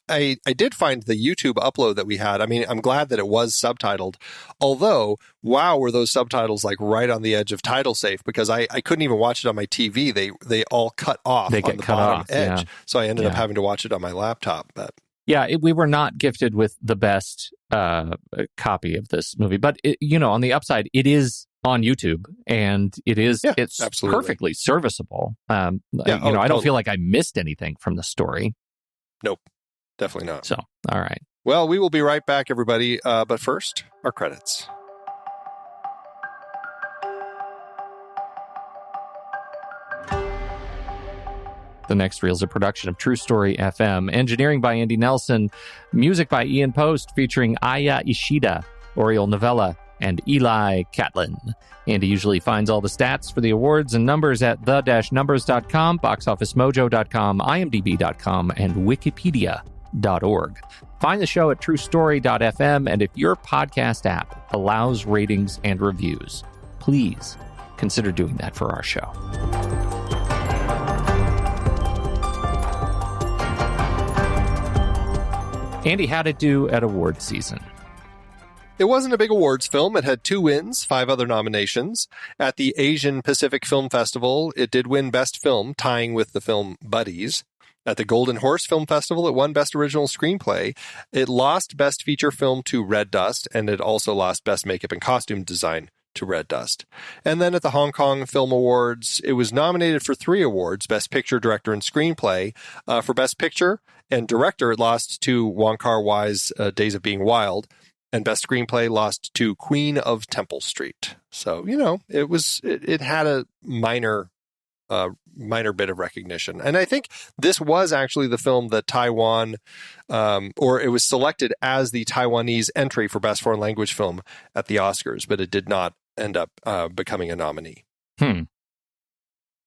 I did find the YouTube upload that we had. I mean, I'm glad that it was subtitled, although, wow, were those subtitles like right on the edge of title safe, because I couldn't even watch it on my TV. They all cut off on the bottom edge. Yeah. So I ended up having to watch it on my laptop. But we were not gifted with the best copy of this movie, but on the upside, it is on YouTube, and it's absolutely perfectly serviceable. I don't feel like I missed anything from the story. Nope, definitely not. So, all right. Well, we will be right back, everybody. But first, our credits. The Next Reel is a production of True Story FM. Engineering by Andy Nelson. Music by Ian Post, featuring Aya Ishida, Oriole Novella, and Eli Catlin. Andy usually finds all the stats for the awards and numbers at the-numbers.com, boxofficemojo.com, imdb.com, and wikipedia.org. Find the show at truestory.fm, and if your podcast app allows ratings and reviews, please consider doing that for our show. Andy, how'd it do at awards season? It wasn't a big awards film. It had 2 wins, 5 other nominations. At the Asian Pacific Film Festival, it did win Best Film, tying with the film Buddies. At the Golden Horse Film Festival, it won Best Original Screenplay. It lost Best Feature Film to Red Dust, and it also lost Best Makeup and Costume Design to Red Dust. And then at the Hong Kong Film Awards, it was nominated for 3 awards, Best Picture, Director, and Screenplay. For Best Picture and Director, it lost to Wong Kar-wai's Days of Being Wild, and Best Screenplay lost to Queen of Temple Street. So, it had a minor bit of recognition. And I think this was actually the film that Taiwan, or it was selected as the Taiwanese entry for Best Foreign Language Film at the Oscars, but it did not end up becoming a nominee.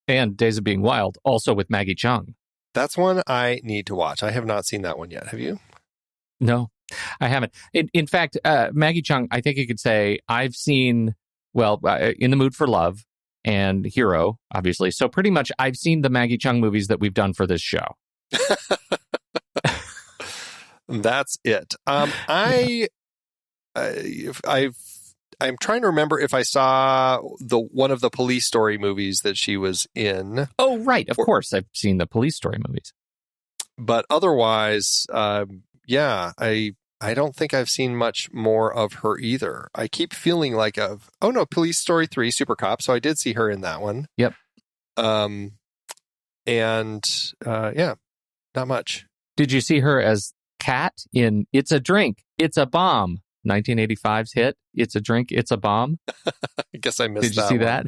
And Days of Being Wild, also with Maggie Cheung. That's one I need to watch. I have not seen that one yet. Have you? No, I haven't. In fact, Maggie Cheung, I think you could say I've seen, In the Mood for Love and Hero, obviously. So pretty much I've seen the Maggie Cheung movies that we've done for this show. That's it. I'm trying to remember if I saw one of the Police Story movies that she was in. Oh, right. Of course, I've seen the Police Story movies. But otherwise, I don't think I've seen much more of her either. I keep feeling like Police Story 3, Super Cop. So I did see her in that one. Yep. Not much. Did you see her as Kat in It's a Drink, It's a Bomb? 1985's hit, It's a Drink, It's a Bomb. I guess I missed that. Did you see that?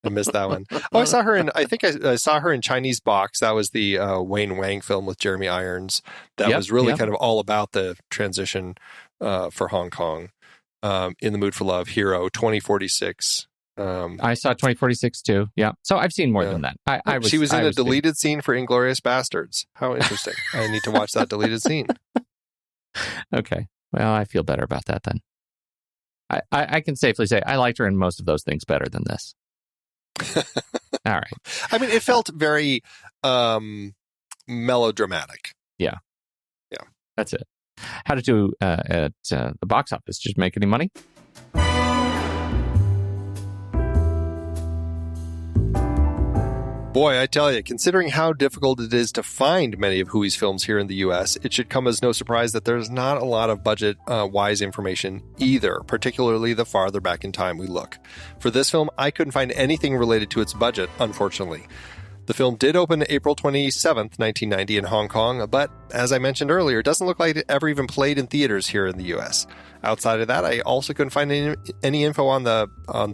I missed that one. Oh, I saw her in, I think I saw her in Chinese Box. That was the Wayne Wang film with Jeremy Irons. That was really kind of all about the transition for Hong Kong. In the Mood for Love, Hero, 2046. I saw 2046 too. Yeah. So I've seen more than that. She was in a deleted scene for Inglourious Bastards. How interesting. I need to watch that deleted scene. Okay. Well, I feel better about that then. I can safely say I liked her in most of those things better than this. All right. I mean, it felt very melodramatic. Yeah. That's it. How did it do at the box office? Did you make any money? Boy, I tell you, considering how difficult it is to find many of Hui's films here in the U.S., it should come as no surprise that there's not a lot of budget-wise information either, particularly the farther back in time we look. For this film, I couldn't find anything related to its budget, unfortunately. The film did open April 27th, 1990 in Hong Kong, but as I mentioned earlier, it doesn't look like it ever even played in theaters here in the U.S. Outside of that, I also couldn't find any info on the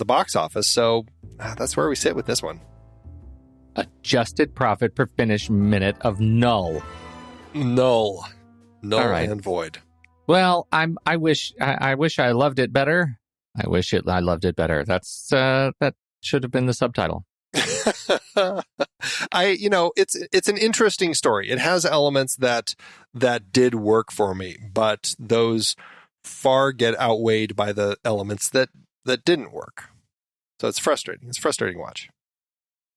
box office, so that's where we sit with this one. Adjusted profit per finished minute of null. Null right. And void. Well, I wish I loved it better. I loved it better. That should have been the subtitle. It's an interesting story. It has elements that did work for me, but those far get outweighed by the elements that didn't work. So it's frustrating. It's a frustrating watch.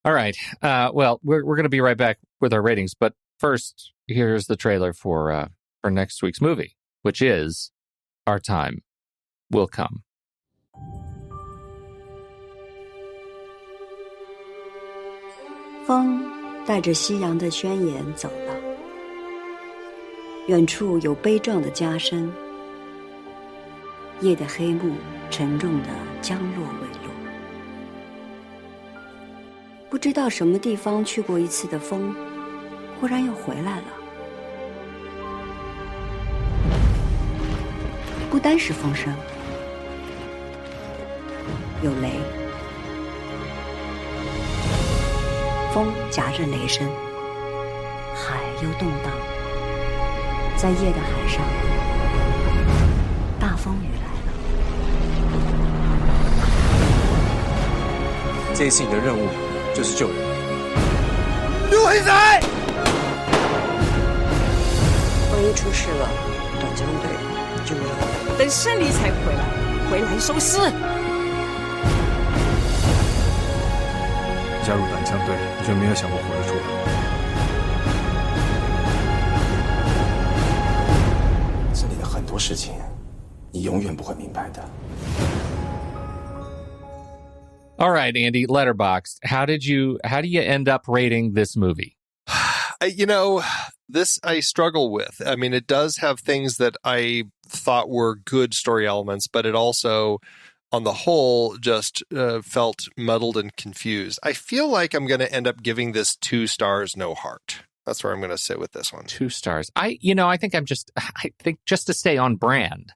All right. Well, we're going to be right back with our ratings, but first, here's the trailer for next week's movie, which is Our Time Will Come. 风带着夕阳的宣言走了，远处有悲壮的家声，夜的黑幕沉重的将落未落。不知道什么地方去过一次的风，忽然又回来了。不单是风声，有雷，风夹着雷声，海又动荡，在夜的海上，大风雨来了。这一次你的任务就是救人。陆黑仔，万一出事了，短枪队就要等胜利才回来收尸。加入短枪队，你就没有想过活得出来？这里的很多事情，你永远不会明白的。All right, Andy, Letterboxd. How do you end up rating this movie? This I struggle with. I mean, it does have things that I thought were good story elements, but it also, on the whole, just felt muddled and confused. I feel like I'm going to end up giving this 2 stars, no heart. That's where I'm going to sit with this one. 2 stars. I think just to stay on brand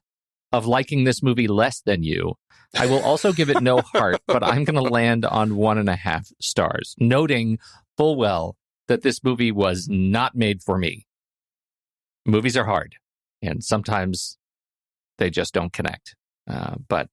of liking this movie less than you, I will also give it no heart, but I'm going to land on 1.5 stars, noting full well that this movie was not made for me. Movies are hard, and sometimes they just don't connect. But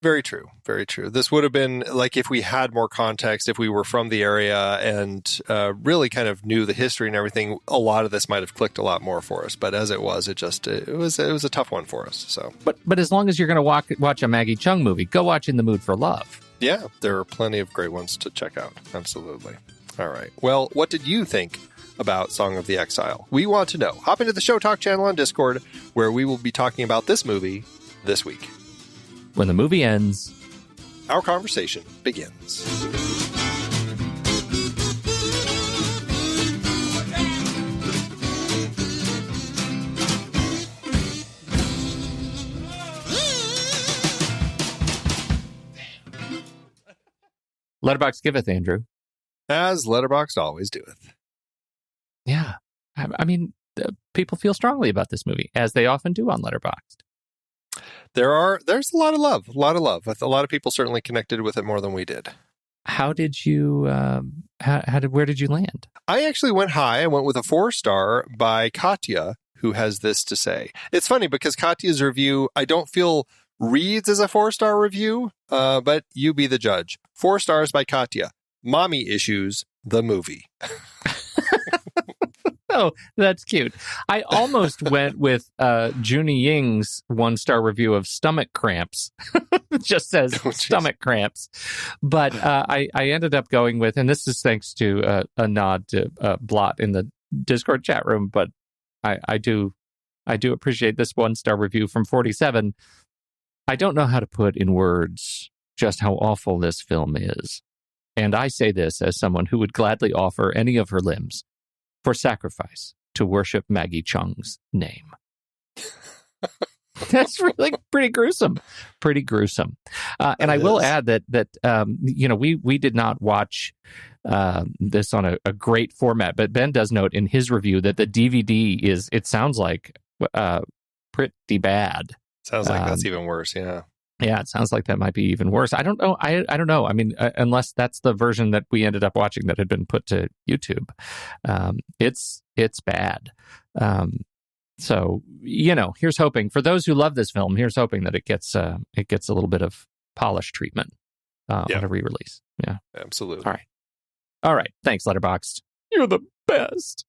very true. Very true. This would have been like if we had more context, if we were from the area and really kind of knew the history and everything, a lot of this might have clicked a lot more for us. But as it was, it was a tough one for us. So, but as long as you're going to watch a Maggie Cheung movie, go watch In the Mood for Love. Yeah, there are plenty of great ones to check out. Absolutely. All right. Well, what did you think about Song of the Exile? We want to know. Hop into the Show Talk channel on Discord, where we will be talking about this movie this week. When the movie ends, our conversation begins. Letterboxd giveth, Andrew. As Letterboxd always doeth. Yeah. I mean, people feel strongly about this movie, as they often do on Letterboxd. There's a lot of love. A lot of people certainly connected with it more than we did. How did you, where did you land? I actually went high. I went with a 4-star by Katya, who has this to say. It's funny because Katya's review, I don't feel reads as a 4-star review, but you be the judge. 4 stars by Katya. Mommy Issues, the movie. Oh, that's cute. I almost went with Junie Ying's 1-star review of Stomach Cramps. It just says Stomach Cramps. But I ended up going with, and this is thanks to a nod to Blot in the Discord chat room, but I do appreciate this 1-star review from 47. I don't know how to put in words just how awful this film is. And I say this as someone who would gladly offer any of her limbs for sacrifice to worship Maggie Cheung's name. That's really pretty gruesome. And I will add that we did not watch this on a great format, but Ben does note in his review that the DVD it sounds like pretty bad. Sounds like that's even worse, yeah. Yeah, it sounds like that might be even worse. I don't know. I don't know. I mean, unless that's the version that we ended up watching that had been put to YouTube. It's bad. So, here's hoping for those who love this film. Here's hoping that it gets a little bit of polish treatment on a re-release. Yeah, absolutely. All right. Thanks, Letterboxd. You're the best.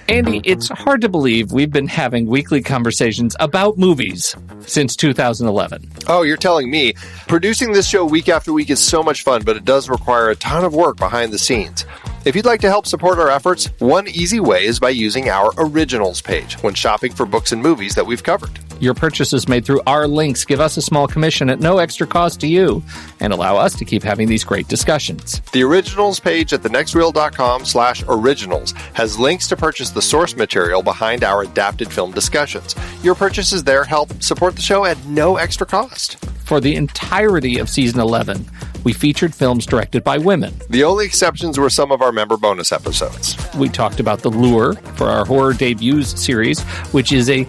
Andy, it's hard to believe we've been having weekly conversations about movies since 2011. Oh, you're telling me. Producing this show week after week is so much fun, but it does require a ton of work behind the scenes. If you'd like to help support our efforts, one easy way is by using our Originals page when shopping for books and movies that we've covered. Your purchases made through our links give us a small commission at no extra cost to you and allow us to keep having these great discussions. The Originals page at thenextreel.com/originals has links to purchase the source material behind our adapted film discussions. Your purchases there help support the show at no extra cost. For the entirety of season 11, we featured films directed by women. The only exceptions were some of our member bonus episodes. We talked about The Lure for our horror debuts series, which is a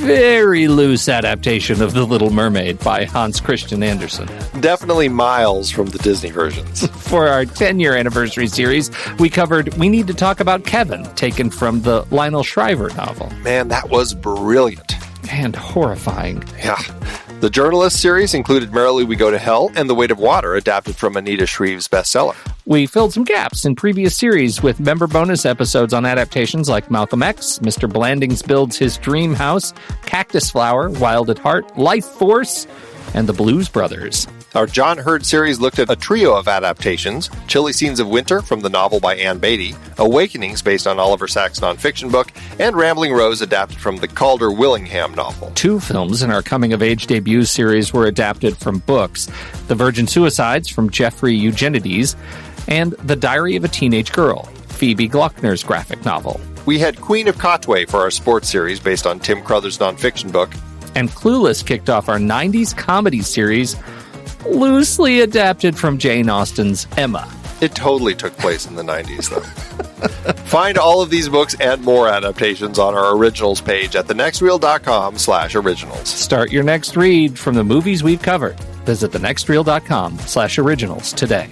very loose adaptation of The Little Mermaid by Hans Christian Andersen. Definitely miles from the Disney versions. For our 10-year anniversary series, we covered We Need to Talk About Kevin, taken from the Lionel Shriver novel. Man, that was brilliant. And horrifying. Yeah. The Journalist series included Merrily We Go to Hell and The Weight of Water, adapted from Anita Shreve's bestseller. We filled some gaps in previous series with member bonus episodes on adaptations like Malcolm X, Mr. Blandings Builds His Dream House, Cactus Flower, Wild at Heart, Life Force, and The Blues Brothers. Our John Hurt series looked at a trio of adaptations: Chilly Scenes of Winter from the novel by Ann Beatty, Awakenings based on Oliver Sacks' nonfiction book, and Rambling Rose adapted from the Calder Willingham novel. 2 films in our coming-of-age debuts series were adapted from books: The Virgin Suicides from Jeffrey Eugenides, and The Diary of a Teenage Girl, Phoebe Glockner's graphic novel. We had Queen of Katwe for our sports series based on Tim Crothers' nonfiction book. And Clueless kicked off our 90s comedy series, loosely adapted from Jane Austen's Emma. It totally took place in the 90s, though. Find all of these books and more adaptations on our originals page at thenextreel.com/originals. Start your next read from the movies we've covered. Visit thenextreel.com/originals today.